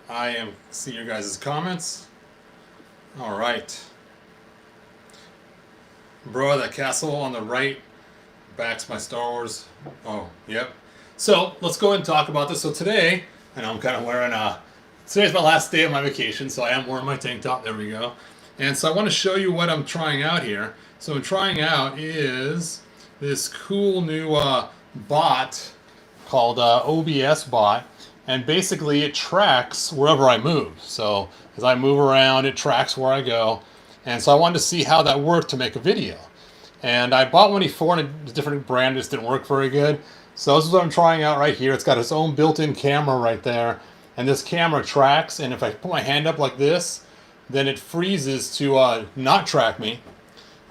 I am see your guys' comments. All right. Bro, that castle on the right backs my Star Wars. Oh, yep. So let's go ahead and talk about this. So today, I know I'm kind of wearing today's my last day of my vacation, so I am wearing my tank top. There we go. And so I want to show you what I'm trying out here. So I'm trying out is this cool new bot called OBSBOT, and basically it tracks wherever I move. So as I move around, it tracks where I go. And so I wanted to see how that worked to make a video. And I bought one before and a different brand, just didn't work very good. So this is what I'm trying out right here. It's got its own built-in camera right there. And this camera tracks, and if I put my hand up like this, then it freezes to not track me.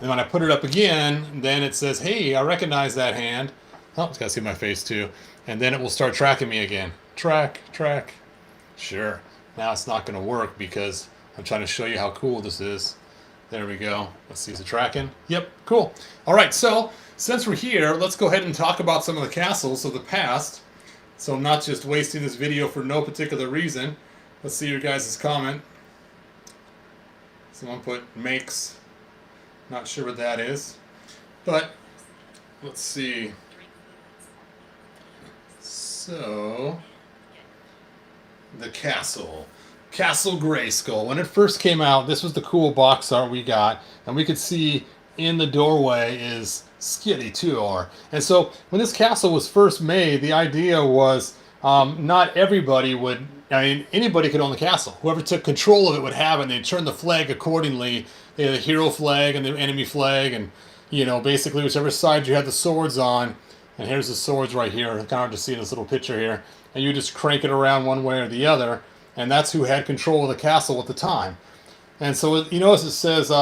And when I put it up again, then it says, hey, I recognize that hand. Oh, it's got to see my face too. And then it will start tracking me again. Track, track. Sure. Now it's not going to work because I'm trying to show you how cool this is. There we go. Let's see, is it tracking? Yep, cool. All right, so since we're here, let's go ahead and talk about some of the castles of the past. So I'm not just wasting this video for no particular reason. Let's see your guys' comment. Someone put makes. Not sure what that is. But let's see. So the castle. Castle Grayskull. When it first came out, this was the cool box art we got, and we could see in the doorway is Skitty too. And so when this castle was first made, the idea was not everybody would, I mean, anybody could own the castle. Whoever took control of it would have it, and they'd turn the flag accordingly. They had the hero flag and the enemy flag, and, you know, basically whichever side you had the swords on, and here's the swords right here, kind of hard to see in this little picture here, and you just crank it around one way or the other, and that's who had control of the castle at the time. And so you notice it says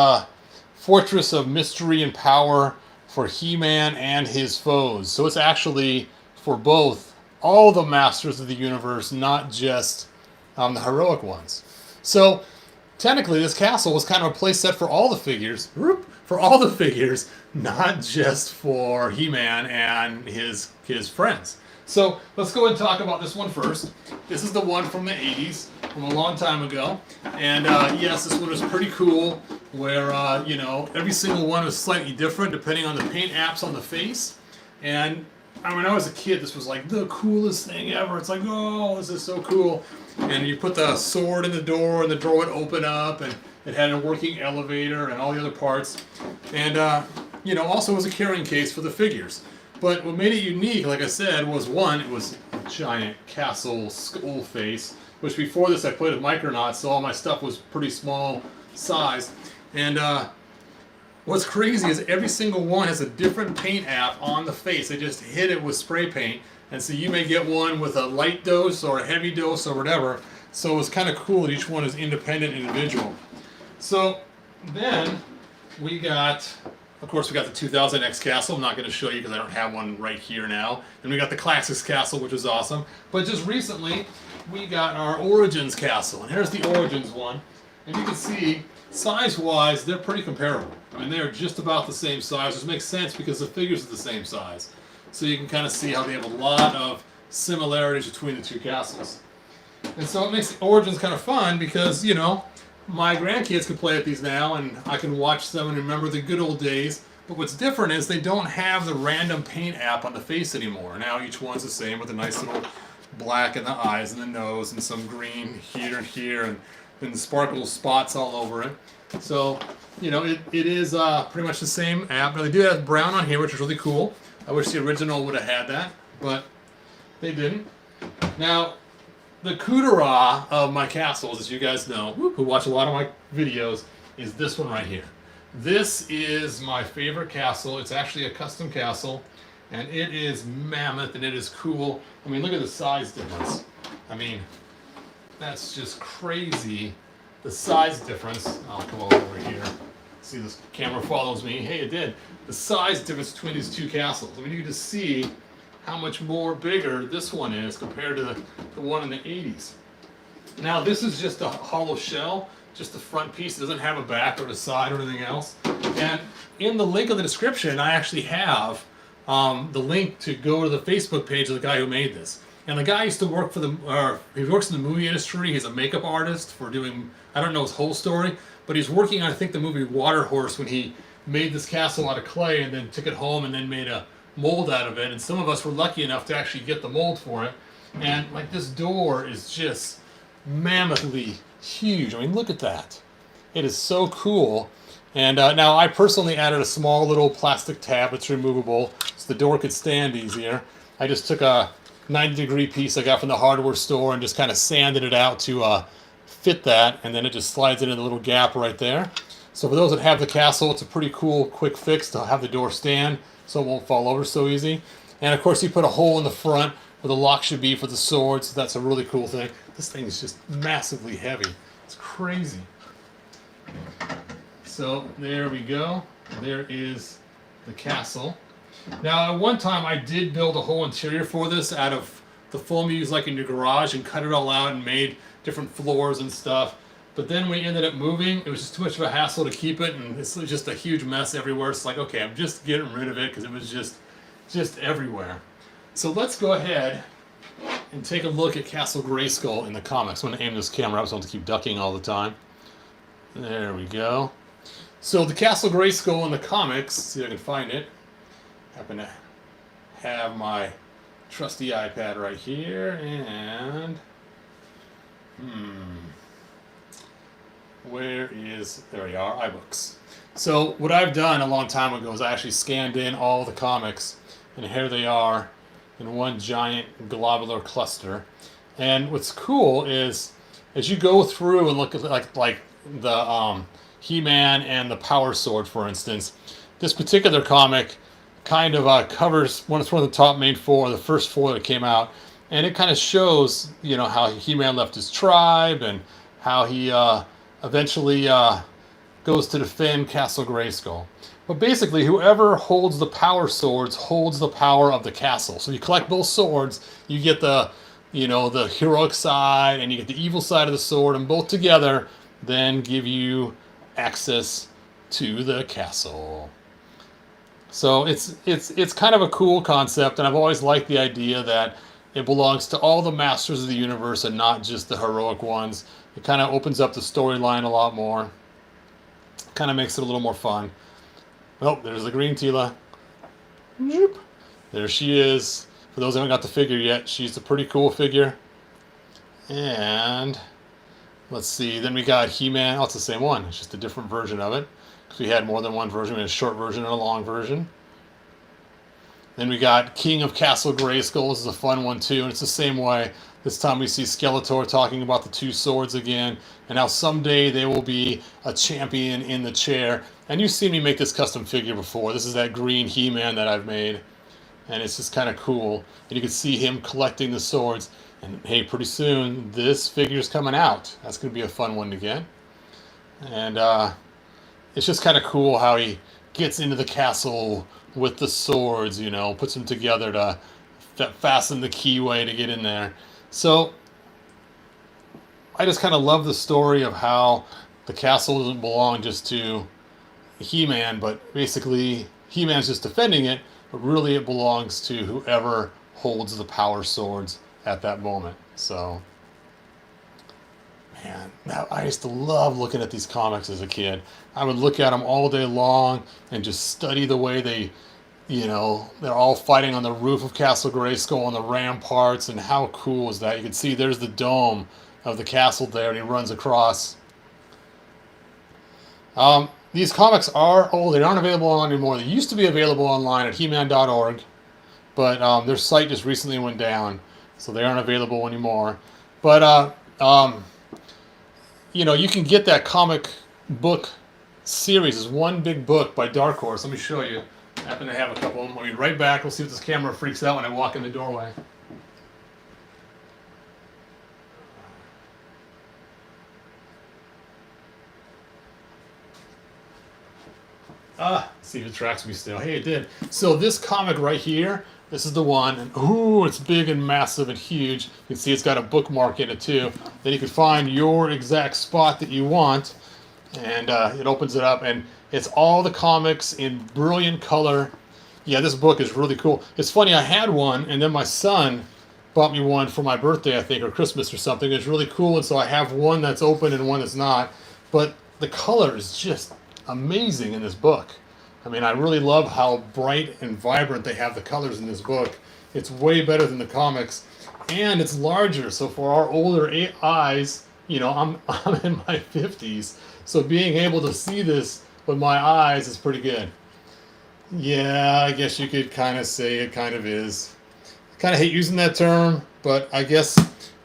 Fortress of Mystery and Power for He-Man and his foes. So it's actually for both, all the masters of the universe, not just the heroic ones. So technically this castle was kind of a place set for all the figures, not just for He-Man and his friends. So let's go ahead and talk about this one first. This is the one from the 80s, from a long time ago. And yes, this one was pretty cool, where, you know, every single one was slightly different depending on the paint apps on the face. And when I was a kid, this was like the coolest thing ever. It's like, oh, this is so cool. And you put the sword in the door, and the door would open up, and it had a working elevator and all the other parts. And, you know, also was a carrying case for the figures. But what made it unique, like I said, was one, it was a giant castle skull face, which before this I played with Micronauts, so all my stuff was pretty small sized. And what's crazy is every single one has a different paint app on the face. They just hit it with spray paint. And so you may get one with a light dose or a heavy dose or whatever. So it's kind of cool that each one is independent individual. So then we got, of course, we got the 2000X Castle. I'm not going to show you because I don't have one right here now. And we got the Classics Castle, which was awesome. But just recently, we got our Origins Castle. And here's the Origins one. And you can see, size-wise, they're pretty comparable. I mean, they're just about the same size, which makes sense because the figures are the same size. So you can kind of see how they have a lot of similarities between the two castles. And so it makes the Origins kind of fun because, you know, my grandkids can play with these now, and I can watch them and remember the good old days. But what's different is they don't have the random paint app on the face anymore. Now each one's the same with a nice little black in the eyes and the nose and some green here and here and the sparkle spots all over it. So, you know, it is pretty much the same app. Now they do have brown on here, which is really cool. I wish the original would have had that, but they didn't. Now, the coup de rah of my castles, as you guys know, who watch a lot of my videos, is this one right here. This is my favorite castle. It's actually a custom castle, and it is mammoth, and it is cool. I mean, look at the size difference. I mean, that's just crazy, the size difference. I'll come over here. See, this camera follows me. Hey, it did. The size difference between these two castles. I mean, you can just see how much more bigger this one is compared to the one in the 80s. Now this is just a hollow shell, just the front piece. It doesn't have a back or a side or anything else. And in the link in the description, I actually have the link to go to the Facebook page of the guy who made this. And the guy used to work for he works in the movie industry. He's a makeup artist for doing, I don't know his whole story, but he's working on, I think, the movie Water Horse when he made this castle out of clay and then took it home and then made a mold out of it. And some of us were lucky enough to actually get the mold for it. And like this door is just mammothly huge. I mean, look at that. It is so cool. And now I personally added a small little plastic tab. It's removable, so the door could stand easier. I just took a 90-degree piece I got from the hardware store and just kind of sanded it out to fit that, and then it just slides into the little gap right there. So for those that have the castle, it's a pretty cool, quick fix to have the door stand so it won't fall over so easy. And of course, you put a hole in the front where the lock should be for the sword, so that's a really cool thing. This thing is just massively heavy. It's crazy. So there we go. There is the castle. Now at one time I did build a whole interior for this out of the foam you use like in your garage and cut it all out and made different floors and stuff. But then we ended up moving. It was just too much of a hassle to keep it, and it's just a huge mess everywhere. It's like, okay, I'm just getting rid of it because it was just everywhere. So let's go ahead and take a look at Castle Grayskull in the comics. I'm going to aim this camera up so I don't have to keep ducking all the time. There we go. So the Castle Grayskull in the comics, see if I can find it. Happen to have my trusty iPad right here, and where is, there we are, iBooks. So what I've done a long time ago is I actually scanned in all the comics, and here they are in one giant globular cluster. And what's cool is as you go through and look at like the He-Man and the Power Sword, for instance, this particular comic kind of covers one of the top main four, the first four that came out, and it kind of shows, you know, how He-Man left his tribe and how he eventually goes to defend Castle Grayskull. But basically, whoever holds the power swords holds the power of the castle. So you collect both swords, you get the, you know, the heroic side and you get the evil side of the sword, and both together then give you access to the castle. So it's kind of a cool concept, and I've always liked the idea that it belongs to all the masters of the universe and not just the heroic ones. It kind of opens up the storyline a lot more. Kind of makes it a little more fun. Oh, there's the green Tila. There she is. For those who haven't got the figure yet, she's a pretty cool figure. And let's see, then we got He-Man. Oh, it's the same one. It's just a different version of it. Because we had more than one version. We had a short version and a long version. Then we got King of Castle Grayskull. This is a fun one too, and it's the same way. This time we see Skeletor talking about the two swords again, and how someday they will be a champion in the chair. And you've seen me make this custom figure before. This is that green He-Man that I've made, and it's just kind of cool. And you can see him collecting the swords. And hey, pretty soon this figure's coming out. That's going to be a fun one to get. And it's just kind of cool how he gets into the castle with the swords, you know, puts them together to fasten the keyway to get in there. So I just kind of love the story of how the castle doesn't belong just to He-Man, but basically He-Man's just defending it, but really it belongs to whoever holds the power swords at that moment. So, man, now I used to love looking at these comics as a kid. I would look at them all day long and just study the way they, you know, they're all fighting on the roof of Castle Grayskull on the ramparts, and how cool is that? You can see there's the dome of the castle there, and he runs across. These comics are old. They aren't available online anymore. They used to be available online at heman.org, but their site just recently went down, so they aren't available anymore. But, you know, you can get that comic book series. It's one big book by Dark Horse. Let me show you. I happen to have a couple of them. I'll be right back. We'll see if this camera freaks out when I walk in the doorway. See if it tracks me still. Hey, it did. So this comic right here, this is the one. And ooh, it's big and massive and huge. You can see it's got a bookmark in it too. Then you can find your exact spot that you want. And it opens it up, and it's all the comics in brilliant color. Yeah, this book is really cool. It's funny, I had one, and then my son bought me one for my birthday, I think, or Christmas or something. It's really cool, and so I have one that's open and one that's not. But the color is just amazing in this book. I mean, I really love how bright and vibrant they have the colors in this book. It's way better than the comics, and it's larger. So for our older eyes, you know, I'm in my 50s, so being able to see this with my eyes is pretty good. Yeah, I guess you could kind of say it kind of is. I kind of hate using that term, but I guess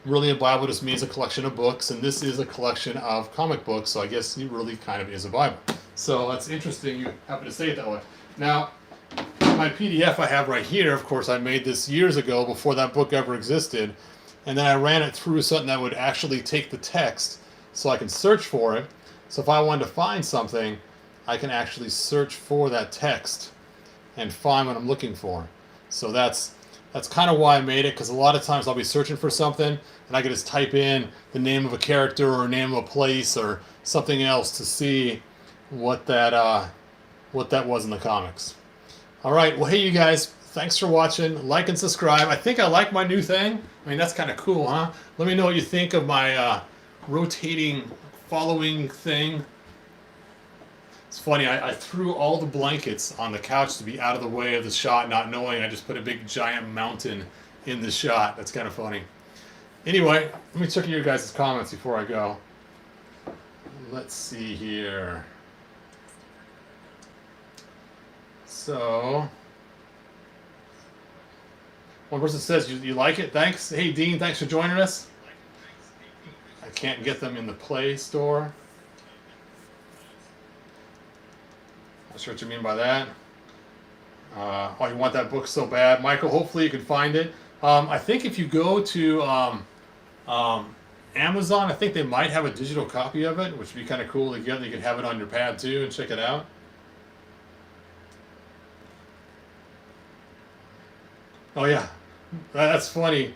really a Bible just means a collection of books, and this is a collection of comic books, so I guess it really kind of is a Bible. So that's interesting you happen to say it that way. Now, my PDF I have right here, of course, I made this years ago before that book ever existed, and then I ran it through something that would actually take the text so I can search for it. So if I wanted to find something, I can actually search for that text and find what I'm looking for. So that's kind of why I made it, because a lot of times I'll be searching for something and I can just type in the name of a character or name of a place or something else to see what that was in the comics. All right, well, hey, you guys, thanks for watching. Like and subscribe. I think I like my new thing. I mean, that's kind of cool, huh? Let me know what you think of my rotating following thing. It's funny, I threw all the blankets on the couch to be out of the way of the shot, not knowing I just put a big giant mountain in the shot. That's kind of funny. Anyway, let me check your guys' comments before I go. Let's see here. So, one person says, you like it? Thanks. Hey, Dean, thanks for joining us. I can't get them in the Play Store. Not sure what you mean by that. Oh, you want that book so bad. Michael, hopefully you can find it. I think if you go to Amazon, I think they might have a digital copy of it, which would be kind of cool to get. You could have it on your pad too and check it out. Oh yeah, that's funny,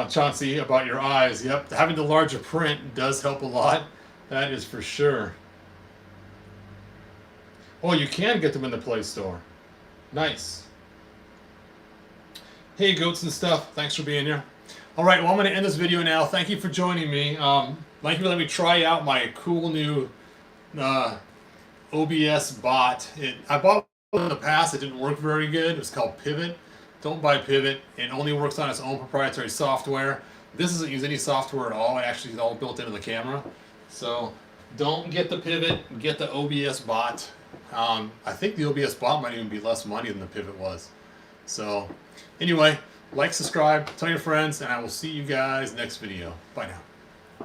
Chauncey, about your eyes. Yep, having the larger print does help a lot. That is for sure. Oh, you can get them in the Play Store. Nice. Hey, goats and stuff. Thanks for being here. All right, well, I'm going to end this video now. Thank you for joining me. Thank you for letting me try out my cool new OBSBOT. I bought one in the past. It didn't work very good. It was called Pivot. Don't buy Pivot. It only works on its own proprietary software. This doesn't use any software at all. It actually is all built into the camera. So don't get the Pivot. Get the OBSBOT. I think the OBSBOT might even be less money than the Pivot was. So anyway, like, subscribe, tell your friends, and I will see you guys next video. Bye now.